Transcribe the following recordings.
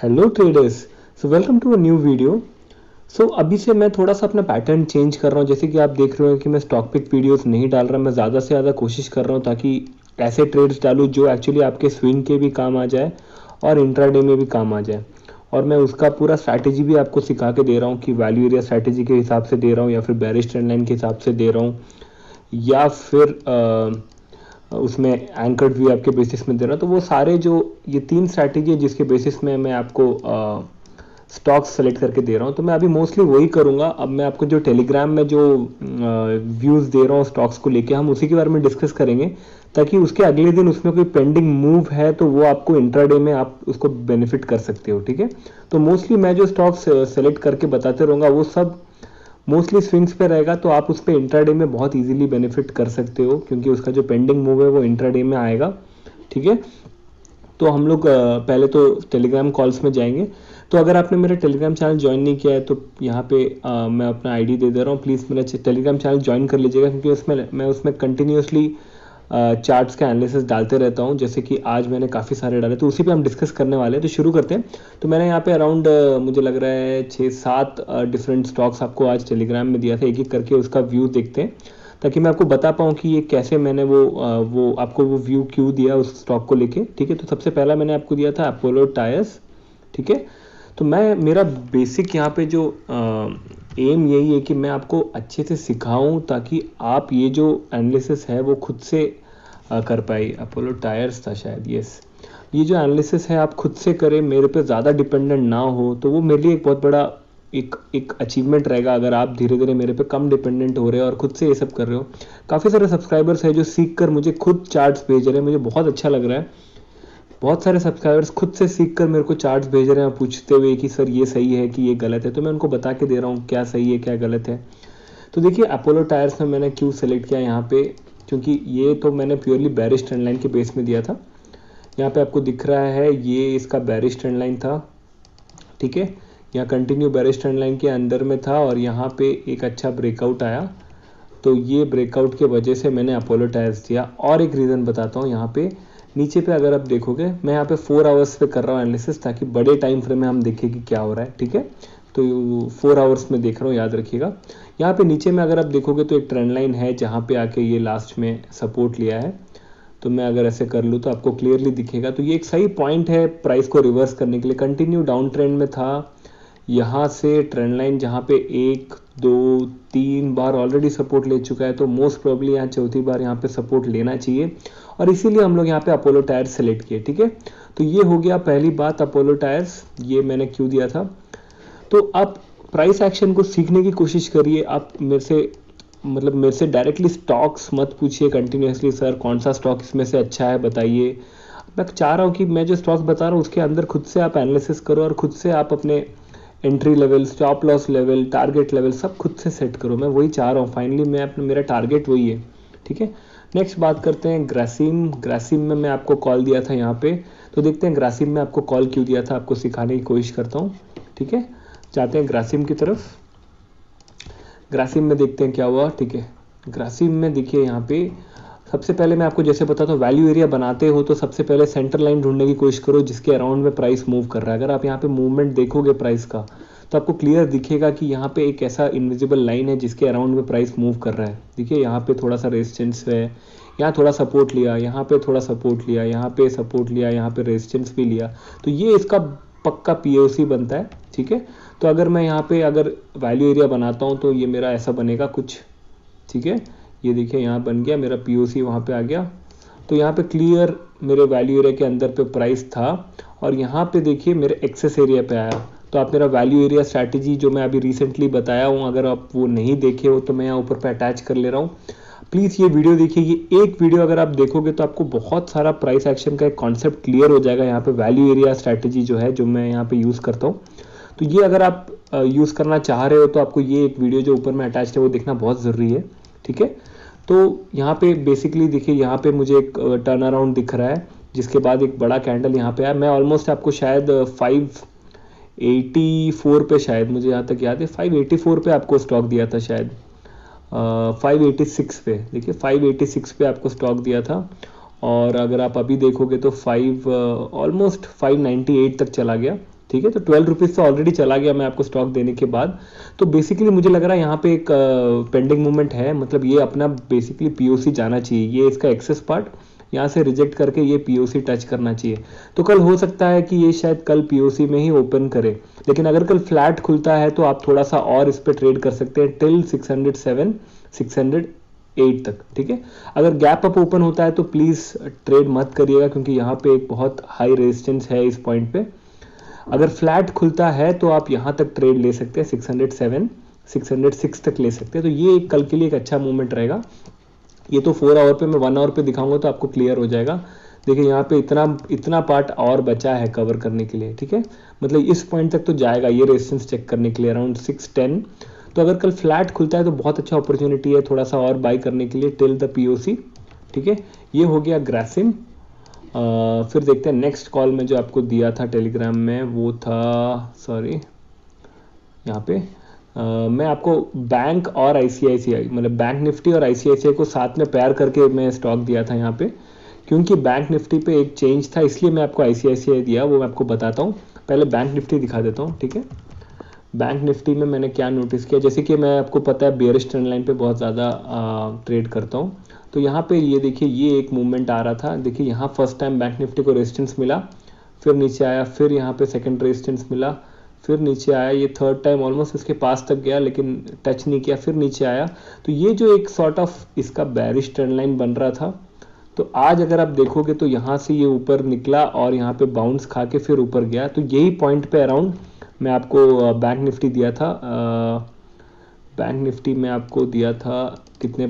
Hello traders. So welcome to a new video. So अभी से मैं थोड़ा सा अपना पैटर्न चेंज कर रहा हूँ। जैसे कि आप देख रहे हो कि मैं स्टॉक पिक वीडियोस नहीं डाल रहा, मैं ज़्यादा से ज़्यादा कोशिश कर रहा हूँ ताकि ऐसे ट्रेड्स डालूँ जो एक्चुअली आपके स्विंग के भी काम आ जाए और इंट्राडे में भी काम आ जाए। और मैं उसका पूरा स्ट्रैटेजी भी आपको सिखा के दे रहा हूँ कि वैल्यू एरिया स्ट्रैटेजी के हिसाब से दे रहा हूँ या फिर बेरिश ट्रेंड लाइन के हिसाब से दे रहा हूँ या फिर उसमें एंकर्ड व्यू आपके बेसिस में दे रहा हूँ। तो वो सारे जो ये 3 स्ट्रैटेजी है जिसके बेसिस में मैं आपको स्टॉक्स सेलेक्ट करके दे रहा हूँ। तो मैं अभी मोस्टली वही करूँगा। अब मैं आपको जो टेलीग्राम में जो व्यूज़ दे रहा हूँ स्टॉक्स को लेके, हम उसी के बारे में डिस्कस करेंगे ताकि उसके अगले दिन उसमें कोई पेंडिंग मूव है तो वो आपको इंट्राडे में आप उसको बेनिफिट कर सकते हो। ठीक है, तो मोस्टली मैं जो स्टॉक्स सेलेक्ट करके बताते रहूँगा वो सब मोस्टली स्विंग्स पे रहेगा, तो आप उस पर इंट्राडे में बहुत इजीली बेनिफिट कर सकते हो क्योंकि उसका जो पेंडिंग मूव है वो इंट्राडे में आएगा। ठीक है, तो हम लोग पहले तो टेलीग्राम कॉल्स में जाएंगे। तो अगर आपने मेरा टेलीग्राम चैनल ज्वाइन नहीं किया है तो यहाँ पे मैं अपना आईडी दे दे रहा हूँ, प्लीज़ मेरा टेलीग्राम चैनल ज्वाइन कर लीजिएगा क्योंकि मैं उसमें कंटिन्यूसली चार्ट्स का एनालिसिस डालते रहता हूँ। जैसे कि आज मैंने काफ़ी सारे डाले तो उसी पे हम डिस्कस करने वाले हैं। तो शुरू करते हैं। तो मैंने यहाँ पे अराउंड मुझे लग रहा है 6-7 डिफरेंट स्टॉक्स आपको आज टेलीग्राम में दिया था। एक एक करके उसका व्यू देखते हैं ताकि मैं आपको बता पाऊँ कि ये कैसे मैंने वो आपको वो व्यू क्यों दिया उस स्टॉक को लेके। ठीक है, तो सबसे पहला मैंने आपको दिया था अपोलो टायर्स। ठीक है, तो मेरा बेसिक यहाँ पे जो एम यही है कि मैं आपको अच्छे से सिखाऊं ताकि आप ये जो एनालिसिस है वो खुद से कर पाए। अपोलो टायर्स था शायद, यस। ये जो एनालिसिस है आप खुद से करें, मेरे पे ज़्यादा डिपेंडेंट ना हो, तो वो मेरे लिए एक बहुत बड़ा एक अचीवमेंट रहेगा अगर आप धीरे धीरे मेरे पे कम डिपेंडेंट हो रहे हो और खुद से ये सब कर रहे हो। काफ़ी सारे सब्सक्राइबर्स हैं जो सीख कर मुझे खुद चार्ट्स भेज रहे हैं, मुझे बहुत अच्छा लग रहा है। बहुत सारे सब्सक्राइबर्स खुद से सीख कर मेरे को चार्ट्स भेज रहे हैं पूछते हुए कि सर ये सही है कि ये गलत है। तो मैं उनको बता के दे रहा हूँ क्या सही है क्या गलत है। तो देखिए अपोलो टायर्स में मैंने क्यों सेलेक्ट किया यहाँ पे, क्योंकि ये तो मैंने प्योरली बेरिश ट्रेंड लाइन के बेस में दिया था। यहाँ पे आपको दिख रहा है ये इसका बेरिश ट्रेंड लाइन था। ठीक है, यहाँ कंटिन्यू बेरिश ट्रेंड लाइन के अंदर में था और यहाँ पे एक अच्छा ब्रेकआउट आया। तो ये ब्रेकआउट के वजह से मैंने अपोलो टायर्स दिया। और एक रीज़न बताता हूँ, यहाँ पे नीचे पे अगर आप देखोगे मैं यहाँ पे 4 आवर्स पे कर रहा हूँ एनालिसिस ताकि बड़े टाइम फ्रेम में हम देखें कि क्या हो रहा है। ठीक है, तो 4 आवर्स में देख रहा हूँ, याद रखिएगा। यहाँ पे नीचे में अगर आप देखोगे तो एक ट्रेंड लाइन है जहाँ पे आके ये लास्ट में सपोर्ट लिया है। तो मैं अगर ऐसे कर लूँ तो आपको क्लियरली दिखेगा। तो ये एक सही पॉइंट है प्राइस को रिवर्स करने के लिए। कंटिन्यू डाउन ट्रेंड में था, यहाँ से ट्रेंड लाइन जहाँ पे 1-2-3 बार ऑलरेडी सपोर्ट ले चुका है, तो मोस्ट प्रोबेबली यहाँ चौथी बार यहाँ पे सपोर्ट लेना चाहिए और इसीलिए हम लोग यहाँ पे अपोलो टायर्स सेलेक्ट किए। ठीक है, तो ये हो गया पहली बात, अपोलो टायर्स ये मैंने क्यों दिया था। तो आप प्राइस एक्शन को सीखने की कोशिश करिए। आप मेरे से डायरेक्टली स्टॉक्स मत पूछिए कंटिन्यूसली, सर कौन सा स्टॉक इसमें से अच्छा है बताइए। मैं चाह रहा हूँ कि मैं जो स्टॉक्स बता रहा हूँ उसके अंदर खुद से आप एनालिसिस करो और खुद से आप अपने entry level, stop loss level, target level सब खुद से सेट करो। मैं वही चाह रहा हूँ फाइनली, मेरा टारगेट वही है। ठीक है, नेक्स्ट बात करते हैं ग्रासिम में मैं आपको कॉल दिया था यहाँ पे। तो देखते हैं ग्रासिम में आपको कॉल क्यों दिया था, आपको सिखाने की कोशिश करता हूँ। ठीक है, जाते हैं ग्रासिम की तरफ। ग्रासिम में देखते हैं क्या हुआ। ठीक है, ग्रासिम में देखिए यहाँ पे सबसे पहले मैं आपको जैसे बताता हूँ, वैल्यू एरिया बनाते हो तो सबसे पहले सेंटर लाइन ढूंढने की कोशिश करो जिसके अराउंड में प्राइस मूव कर रहा है। अगर आप यहाँ पे मूवमेंट देखोगे प्राइस का तो आपको क्लियर दिखेगा कि यहाँ पे एक ऐसा इनविजिबल लाइन है जिसके अराउंड में प्राइस मूव कर रहा है। देखिए यहाँ पे थोड़ा सा रेजिस्टेंस है, यहाँ थोड़ा सपोर्ट लिया, यहाँ पे थोड़ा सपोर्ट लिया, यहाँ पे सपोर्ट लिया, यहाँ पे रेजिस्टेंस भी लिया। तो ये इसका पक्का पीओसी बनता है। ठीक है, तो अगर मैं यहाँ पे अगर वैल्यू एरिया बनाता हूँ तो ये मेरा ऐसा बनेगा कुछ। ठीक है, ये देखिए यहाँ बन गया मेरा पीओसी, वहाँ पे आ गया। तो यहाँ पे क्लियर मेरे वैल्यू एरिया के अंदर पे प्राइस था और यहाँ पे देखिए मेरे एक्सेस एरिया पे आया। तो आप मेरा वैल्यू एरिया स्ट्रैटेजी जो मैं अभी रिसेंटली बताया हूँ, अगर आप वो नहीं देखे हो तो मैं यहाँ ऊपर पे अटैच कर ले रहा हूँ। प्लीज़ ये वीडियो देखिए, ये एक वीडियो अगर आप देखोगे तो आपको बहुत सारा प्राइस एक्शन का एक कॉन्सेप्ट क्लियर हो जाएगा। यहाँ पे वैल्यू एरिया स्ट्रैटेजी जो है जो मैं यहाँ पे यूज़ करता हूँ, तो ये अगर आप यूज़ करना चाह रहे हो तो आपको ये एक वीडियो जो ऊपर में अटैच है वो देखना बहुत ज़रूरी है। ठीक है, तो यहाँ पे बेसिकली देखिए यहाँ पे मुझे एक टर्न अराउंड दिख रहा है जिसके बाद एक बड़ा कैंडल यहाँ पे आया। मैं ऑलमोस्ट आपको शायद 584 पे, शायद मुझे यहाँ तक याद है 584 पे आपको स्टॉक दिया था शायद, 586 पे। देखिए 586 पे आपको स्टॉक दिया था और अगर आप अभी देखोगे तो ऑलमोस्ट 598 तक चला गया। ठीक है। तो 12 रुपीज़ से ऑलरेडी चला गया मैं आपको स्टॉक देने के बाद। तो बेसिकली मुझे लग रहा है यहाँ पे एक पेंडिंग मूवमेंट है, मतलब ये अपना बेसिकली पीओसी जाना चाहिए, ये इसका एक्सेस पार्ट यहाँ से रिजेक्ट करके ये पीओसी टच करना चाहिए। तो कल हो सकता है कि ये शायद कल पीओसी में ही ओपन करे, लेकिन अगर कल फ्लैट खुलता है तो आप थोड़ा सा और इस पर ट्रेड कर सकते हैं टिल 607 608 तक, ठीक है। अगर गैप अप ओपन होता है तो प्लीज़ ट्रेड मत करिएगा, क्योंकि यहाँ पे एक बहुत हाई रेजिस्टेंस है इस पॉइंट पे। अगर फ्लैट खुलता है तो आप यहाँ तक ट्रेड ले सकते हैं 607 606 तक ले सकते हैं। तो ये एक कल के लिए एक अच्छा मूवमेंट रहेगा। ये तो 4 आवर पे, मैं 1 आवर पे दिखाऊंगा तो आपको क्लियर हो जाएगा। देखिए यहाँ पे इतना पार्ट और बचा है कवर करने के लिए, ठीक है। मतलब इस पॉइंट तक तो जाएगा ये रेजिस्टेंस चेक करने के लिए अराउंड 610। तो अगर कल फ्लैट खुलता है तो बहुत अच्छा अपॉर्चुनिटी है थोड़ा सा और बाई करने के लिए टिल द पीओसी, ठीक है। ये हो गया ग्रासिम। फिर देखते हैं नेक्स्ट कॉल में जो आपको दिया था टेलीग्राम में, वो था सॉरी यहाँ पे मैं आपको बैंक और आईसीआईसीआई, मतलब बैंक निफ्टी और आईसीआईसीआई को साथ में पेयर करके मैं स्टॉक दिया था यहाँ पे, क्योंकि बैंक निफ्टी पे एक चेंज था इसलिए मैं आपको आईसीआईसीआई दिया, वो मैं आपको बताता हूँ। पहले बैंक निफ्टी दिखा देता हूँ, ठीक है। बैंक निफ्टी में मैंने क्या नोटिस किया, जैसे कि मैं आपको पता है बेयरिश ट्रेंड लाइन पे बहुत ज़्यादा ट्रेड करता हूँ। तो यहाँ पे ये देखिए ये एक मूवमेंट आ रहा था, देखिए यहाँ फर्स्ट टाइम बैंक निफ्टी को रेजिस्टेंस मिला, फिर नीचे आया, फिर यहाँ पे सेकंड रेजिस्टेंस मिला, फिर नीचे आया, ये थर्ड टाइम ऑलमोस्ट इसके पास तक गया लेकिन टच नहीं किया, फिर नीचे आया। तो ये जो एक सॉर्ट ऑफ इसका बेयरिश ट्रेंड लाइन बन रहा था, तो आज अगर आप देखोगे तो यहाँ से ये ऊपर निकला और यहाँ पे बाउंस खा के फिर ऊपर गया। तो यही पॉइंट पे अराउंड मैं आपको बैंक निफ्टी दिया था। बैंक निफ्टी में आपको दिया था कितने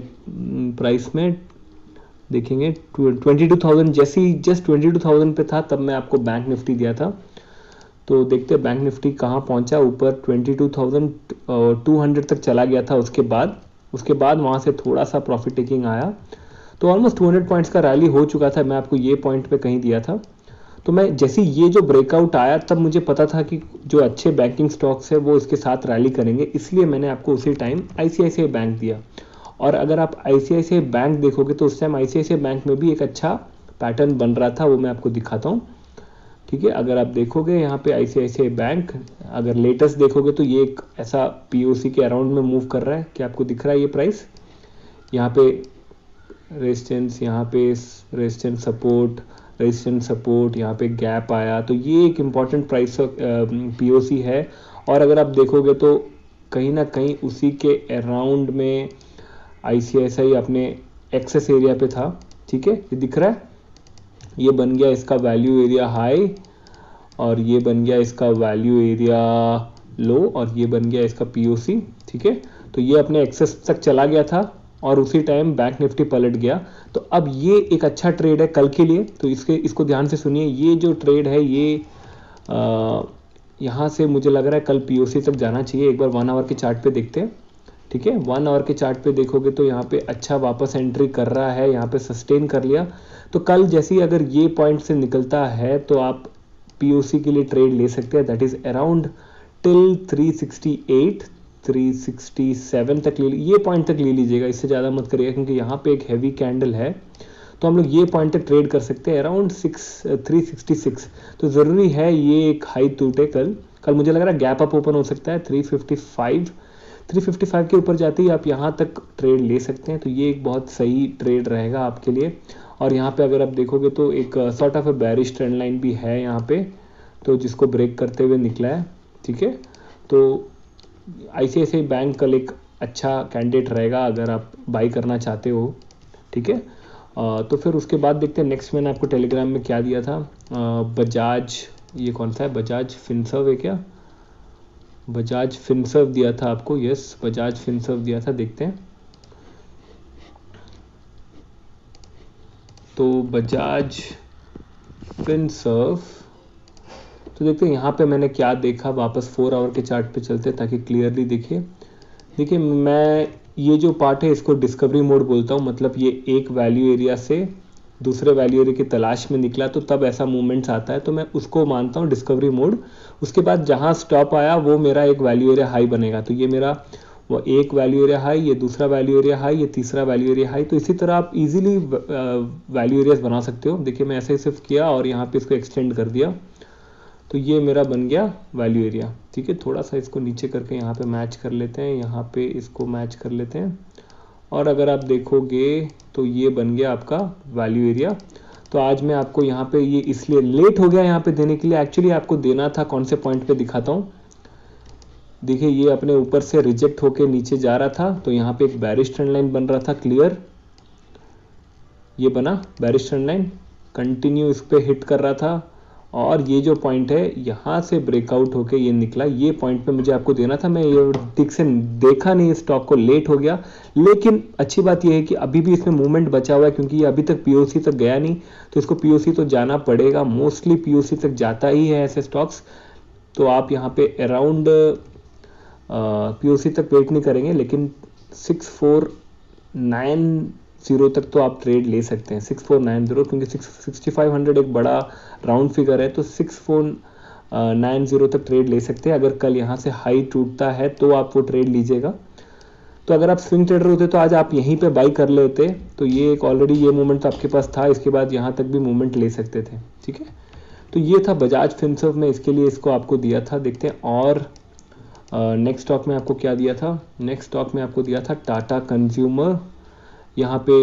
प्राइस में देखेंगे, 22,000, जैसे ही जस्ट 22,000 पे था तब मैं आपको बैंक निफ्टी दिया था। तो देखते हैं बैंक निफ्टी कहाँ पहुँचा, ऊपर 22,200 तक चला गया था। उसके बाद वहाँ से थोड़ा सा प्रॉफिट टेकिंग आया, तो ऑलमोस्ट 200 पॉइंट्स का रैली हो चुका था। मैं आपको ये पॉइंट पे कहीं दिया था। तो मैं जैसे ये जो ब्रेकआउट आया तब मुझे पता था कि जो अच्छे बैंकिंग स्टॉक्स है वो इसके साथ रैली करेंगे, इसलिए मैंने आपको उसी टाइम आईसीआईसीआई बैंक दिया। और अगर आप आईसीआईसीआई बैंक देखोगे तो उस टाइम आईसीआईसीआई बैंक में भी एक अच्छा पैटर्न बन रहा था, वो मैं आपको दिखाता हूँ, ठीक है। अगर आप देखोगे यहाँ पे आईसीआईसीआई बैंक, अगर लेटेस्ट देखोगे तो ये एक ऐसा पीओसी के अराउंड में मूव कर रहा है, कि आपको दिख रहा है ये प्राइस, यहाँ पे रेजिस्टेंस, यहाँ पे रेजिस्टेंस सपोर्ट, यहाँ पे गैप आया। तो ये एक इम्पॉर्टेंट प्राइस पीओसी है। और अगर आप देखोगे तो कहीं ना कहीं उसी के अराउंड में आईसीआईसीआई अपने एक्सेस एरिया पे था, ठीक है। ये दिख रहा है, ये बन गया इसका वैल्यू एरिया हाई, और ये बन गया इसका वैल्यू एरिया लो, और ये बन गया इसका पीओसी, ठीक है। तो ये अपने एक्सेस तक चला गया था और उसी टाइम बैंक निफ्टी पलट गया। तो अब ये एक अच्छा ट्रेड है कल के लिए, तो इसको ध्यान से सुनिए। ये जो ट्रेड है ये यहाँ से मुझे लग रहा है कल पीओसी तक जाना चाहिए। एक बार 1 आवर के चार्ट पे देखते हैं, ठीक है। 1 आवर के चार्ट पे देखोगे तो यहाँ पे अच्छा वापस एंट्री कर रहा है, यहाँ पे सस्टेन कर लिया। तो कल जैसे ही अगर ये पॉइंट से निकलता है तो आप पीओसी के लिए ट्रेड ले सकते हैं, दैट इज अराउंड टिल 368 367 तक ले, ये पॉइंट तक ले लीजिएगा, इससे ज़्यादा मत करिएगा, क्योंकि यहाँ पे एक हैवी कैंडल है। तो हम लोग ये पॉइंट तक ट्रेड कर सकते हैं अराउंड 366। तो ज़रूरी है ये एक हाई टूटे कल मुझे लग रहा है गैप अप ओपन हो सकता है 355 के ऊपर जाते ही आप यहाँ तक ट्रेड ले सकते हैं। तो ये एक बहुत सही ट्रेड रहेगा आपके लिए। और यहाँ पे अगर आप देखोगे तो एक sort of A bearish trend line भी है यहाँ पे, तो जिसको ब्रेक करते हुए निकला है, ठीक है। तो आईसीआईसीआई बैंक कल एक अच्छा कैंडिडेट रहेगा अगर आप बाई करना चाहते हो, ठीक है। तो फिर उसके बाद देखते हैं नेक्स्ट मैंने आपको टेलीग्राम में क्या दिया था। बजाज, ये कौन सा है, बजाज फिनसर्व है क्या, बजाज फिनसर्व दिया था आपको, यस बजाज फिनसर्व दिया था। देखते हैं तो बजाज फिनसर्व, तो देखते हैं यहाँ पे मैंने क्या देखा। वापस 4 आवर के चार्ट पे चलते हैं ताकि क्लियरली दिखे। देखिए मैं ये जो पार्ट है इसको डिस्कवरी मोड बोलता हूँ, मतलब ये एक वैल्यू एरिया से दूसरे वैल्यू एरिया की तलाश में निकला तो तब ऐसा मूवमेंट्स आता है, तो मैं उसको मानता हूँ डिस्कवरी मोड। उसके बाद जहाँ स्टॉप आया वो मेरा एक वैल्यू एरिया हाई बनेगा। तो ये मेरा वो एक वैल्यू एरिया हाई, ये दूसरा वैल्यू एरिया हाई, ये तीसरा वैल्यू एरिया हाई। तो इसी तरह आप इजीली वैल्यू एरियाज बना सकते हो। देखिए मैं ऐसे सिर्फ किया और यहाँ पे इसको एक्सटेंड कर दिया। तो ये मेरा बन गया वैल्यू एरिया। ठीक है, थोड़ा सा इसको नीचे करके यहाँ पे मैच कर लेते हैं, यहाँ पे इसको मैच कर लेते हैं, और अगर आप देखोगे तो ये बन गया आपका वैल्यू एरिया। तो आज मैं आपको यहाँ पे ये इसलिए लेट हो गया यहाँ पे देने के लिए, एक्चुअली आपको देना था कौन से पॉइंट पे दिखाता हूँ। देखिए ये अपने ऊपर से रिजेक्ट होके नीचे जा रहा था, तो यहाँ पे एक बेरिश ट्रेंड लाइन बन रहा था क्लियर, ये बना बेरिश ट्रेंड लाइन, कंटिन्यू इस पे हिट कर रहा था, और ये जो पॉइंट है यहाँ से ब्रेकआउट होके ये निकला, ये पॉइंट पे मुझे आपको देना था। मैं ये ठीक से देखा नहीं स्टॉक को, लेट हो गया। लेकिन अच्छी बात ये है कि अभी भी इसमें मूवमेंट बचा हुआ है, क्योंकि ये अभी तक पीओसी तक गया नहीं, तो इसको पीओसी तो जाना पड़ेगा, मोस्टली पीओसी तक जाता ही है ऐसे स्टॉक्स। तो आप यहाँ पे अराउंड पीओसी तक वेट नहीं करेंगे, लेकिन 6490 तक तो आप ट्रेड ले सकते हैं, 6490, क्योंकि 6500 एक बड़ा राउंड फिगर है, तो 6490 तक ट्रेड ले सकते हैं। अगर कल यहाँ से हाई टूटता है तो आप वो ट्रेड लीजिएगा। तो अगर आप स्विंग ट्रेडर होते तो आज आप यहीं पे बाई कर लेते, तो ये एक ऑलरेडी ये मूवमेंट तो आपके पास था, इसके बाद यहाँ तक भी मूवमेंट ले सकते थे। ठीक है, तो ये था बजाज फिनसर्व में, इसके लिए इसको आपको दिया था। देखते हैं और नेक्स्ट स्टॉक में आपको क्या दिया था। नेक्स्ट स्टॉक में आपको दिया था टाटा कंज्यूमर, यहाँ पे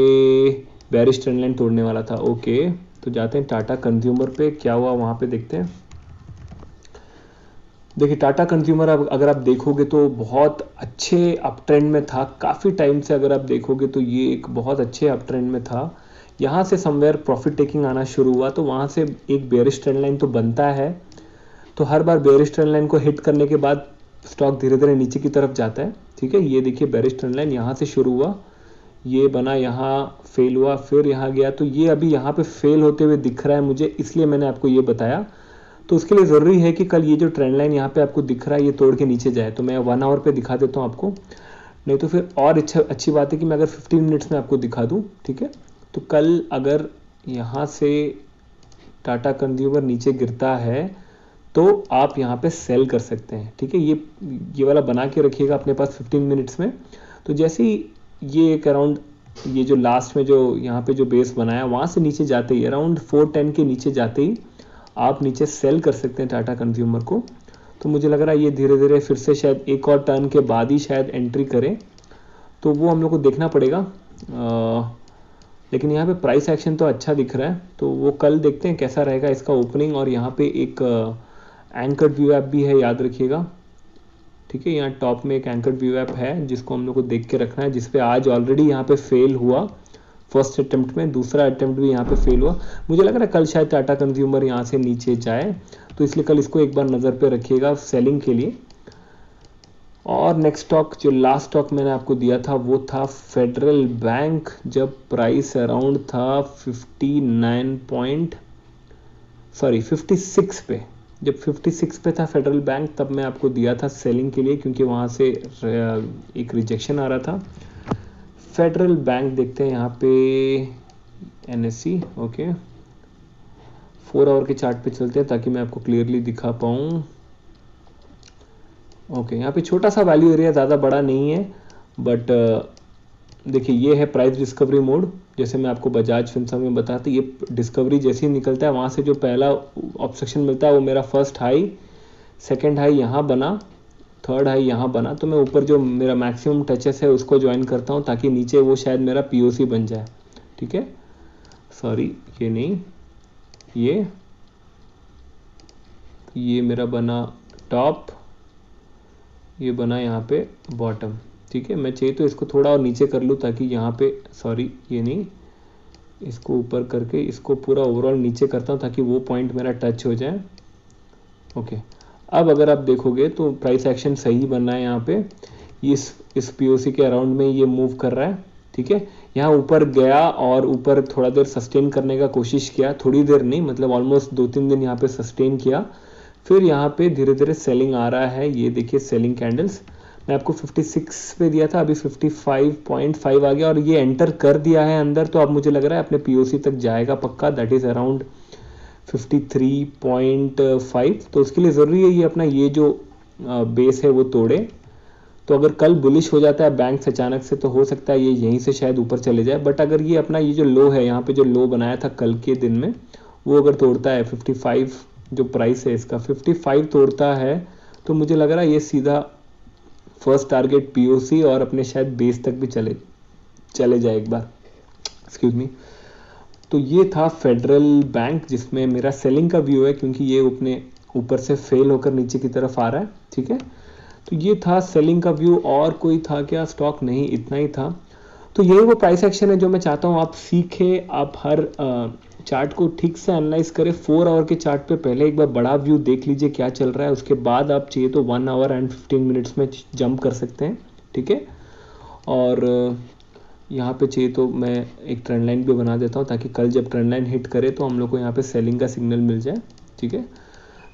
बेरिश ट्रेंड लाइन तोड़ने वाला था। ओके, तो जाते हैं टाटा कंज्यूमर पे, क्या हुआ वहाँ पे देखते हैं। देखिए टाटा कंज्यूमर अगर आप देखोगे तो बहुत अच्छे अप ट्रेंड में था काफ़ी टाइम से, अगर आप देखोगे तो ये एक बहुत अच्छे अप ट्रेंड में था। यहाँ से समवेयर प्रॉफिट टेकिंग आना शुरू हुआ, तो वहाँ से एक बेरिश ट्रेंड लाइन तो बनता है, तो हर बार बेरिश ट्रेंड लाइन को हिट करने के बाद स्टॉक धीरे धीरे नीचे की तरफ जाता है। ठीक है, ये देखिए बेरिश ट्रेंड लाइन यहाँ से शुरू हुआ, ये बना, यहाँ फेल हुआ, फिर यहाँ गया, तो ये अभी यहाँ पे फेल होते हुए दिख रहा है मुझे, इसलिए मैंने आपको ये बताया। तो उसके लिए ज़रूरी है कि कल ये जो ट्रेंड लाइन यहाँ पे आपको दिख रहा है ये तोड़ के नीचे जाए। तो मैं 1 आवर पे दिखा देता हूँ आपको, नहीं तो फिर और अच्छी बात है कि मैं अगर 15 मिनट्स में आपको दिखा दूँ। ठीक है, तो कल अगर यहाँ से टाटा कंज्यूमर नीचे गिरता है तो आप यहाँ पे सेल कर सकते हैं। ठीक है, ये वाला बना के रखिएगा अपने पास 15 मिनट्स में। तो जैसे ही ये एक अराउंड ये जो लास्ट में जो यहाँ पे जो बेस बनाया वहाँ से नीचे जाते ही अराउंड 410 के नीचे जाते ही आप नीचे सेल कर सकते हैं टाटा कंज्यूमर को। तो मुझे लग रहा है ये धीरे धीरे फिर से शायद एक और टर्न के बाद ही शायद एंट्री करें, तो वो हम लोग को देखना पड़ेगा। लेकिन यहाँ पे प्राइस एक्शन तो अच्छा दिख रहा है, तो वो कल देखते हैं कैसा रहेगा इसका ओपनिंग। और यहाँ पे एक एंकर्ड व्यू ऐप भी है, याद रखिएगा। ठीक है, यहाँ टॉप में एक एंकर्ड व्यू ऐप है जिसको हम लोग को देख के रखना है, जिसपे आज ऑलरेडी यहाँ पे फेल हुआ फर्स्ट अटेम्प्ट में, दूसरा अटेम्प्ट भी यहाँ पे फेल हुआ। मुझे लग रहा है कल शायद टाटा कंज्यूमर यहाँ से नीचे जाए, तो इसलिए कल इसको एक बार नज़र पे रखिएगा सेलिंग के लिए। और नेक्स्ट स्टॉक जो लास्ट स्टॉक मैंने आपको दिया था वो था फेडरल बैंक, जब प्राइस अराउंड था 56 पे, जब 56 पे था फेडरल बैंक, तब मैं आपको दिया था सेलिंग के लिए, क्योंकि वहाँ से एक रिजेक्शन आ रहा था। फेडरल बैंक देखते हैं यहाँ पे NSE। ओके, 4 आवर के चार्ट पे चलते हैं ताकि मैं आपको क्लियरली दिखा पाऊँ। ओके, यहाँ पे छोटा सा वैल्यू एरिया, ज़्यादा बड़ा नहीं है, बट देखिए ये है प्राइस डिस्कवरी मोड। जैसे मैं आपको बजाज फिनसर्व में बताया था, ये डिस्कवरी जैसे ही निकलता है वहाँ से जो पहला ऑब्स्ट्रक्शन मिलता है वो मेरा फर्स्ट हाई, सेकंड हाई यहाँ बना, थर्ड हाई यहाँ बना, तो मैं ऊपर जो मेरा मैक्सिमम टचेस है उसको ज्वाइन करता हूँ ताकि नीचे वो शायद मेरा POC बन जाए। ठीक है, सॉरी ये नहीं, ये मेरा बना टॉप, ये बना यहाँ पे बॉटम। ठीक है, मैं चाहिए तो इसको थोड़ा और नीचे कर लूँ ताकि यहाँ पे, सॉरी ये नहीं, इसको ऊपर करके इसको पूरा ओवरऑल नीचे करता हूँ ताकि वो पॉइंट मेरा टच हो जाए। ओके, अब अगर आप देखोगे तो प्राइस एक्शन सही बन रहा है यहाँ पे, इस POC के अराउंड में ये मूव कर रहा है। ठीक है, यहाँ ऊपर गया और ऊपर थोड़ा देर सस्टेन करने का कोशिश किया, थोड़ी देर नहीं मतलब ऑलमोस्ट 2-3 दिन यहाँ पे सस्टेन किया, फिर यहाँ पे धीरे धीरे सेलिंग आ रहा है। ये देखिए सेलिंग कैंडल्स, मैं आपको 56 पे दिया था, अभी 55.5 आ गया और ये एंटर कर दिया है अंदर, तो अब मुझे लग रहा है अपने POC तक जाएगा पक्का, दैट इज अराउंड 53.5। तो उसके लिए ज़रूरी है ये अपना ये जो बेस है वो तोड़े। तो अगर कल बुलिश हो जाता है बैंक अचानक से तो हो सकता है ये यहीं से शायद ऊपर चले जाए, बट अगर ये अपना ये जो लो है यहाँ पे जो लो बनाया था कल के दिन में वो अगर तोड़ता है जो प्राइस है इसका 55 तोड़ता है तो मुझे लग रहा है ये सीधा फर्स्ट टारगेट पीओसी और अपने शायद बेस तक भी चले जाए एक बार, एक्सक्यूज मी। तो ये था फेडरल बैंक जिसमें मेरा सेलिंग का व्यू है, क्योंकि ये अपने ऊपर से फेल होकर नीचे की तरफ आ रहा है, ठीक है। तो ये था सेलिंग का व्यू, और कोई था क्या स्टॉक? नहीं, इतना ही था। तो यही वो प्राइस एक्शन है जो मैं चाहता हूँ आप सीखें, आप हर चार्ट को ठीक से एनालाइज करें। 4 आवर के चार्ट पे पहले एक बार बड़ा व्यू देख लीजिए क्या चल रहा है, उसके बाद आप चाहिए तो 1 आवर एंड 15 मिनट्स में जंप कर सकते हैं, ठीक है। और यहाँ पे चाहिए तो मैं एक ट्रेंड लाइन भी बना देता हूँ ताकि कल जब ट्रेंड लाइन हिट करे तो हम लोग को यहाँ पे सेलिंग का सिग्नल मिल जाए, ठीक है।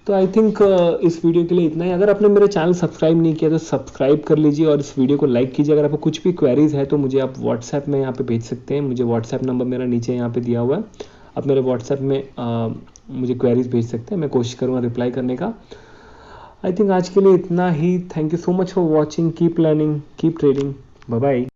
तो आई थिंक इस वीडियो के लिए इतना ही। अगर आपने मेरे चैनल सब्सक्राइब नहीं किया तो सब्सक्राइब कर लीजिए और इस वीडियो को लाइक कीजिए। अगर आपको कुछ भी क्वेरीज है तो मुझे आप व्हाट्सएप में यहाँ पे भेज सकते हैं। मुझे व्हाट्सएप नंबर मेरा नीचे यहाँ पे दिया हुआ है, आप मेरे व्हाट्सएप में मुझे क्वेरीज भेज सकते हैं, मैं कोशिश करूँगा रिप्लाई करने का। आई थिंक आज के लिए इतना ही। Thank you so much for watching, keep learning, keep trading, bye bye.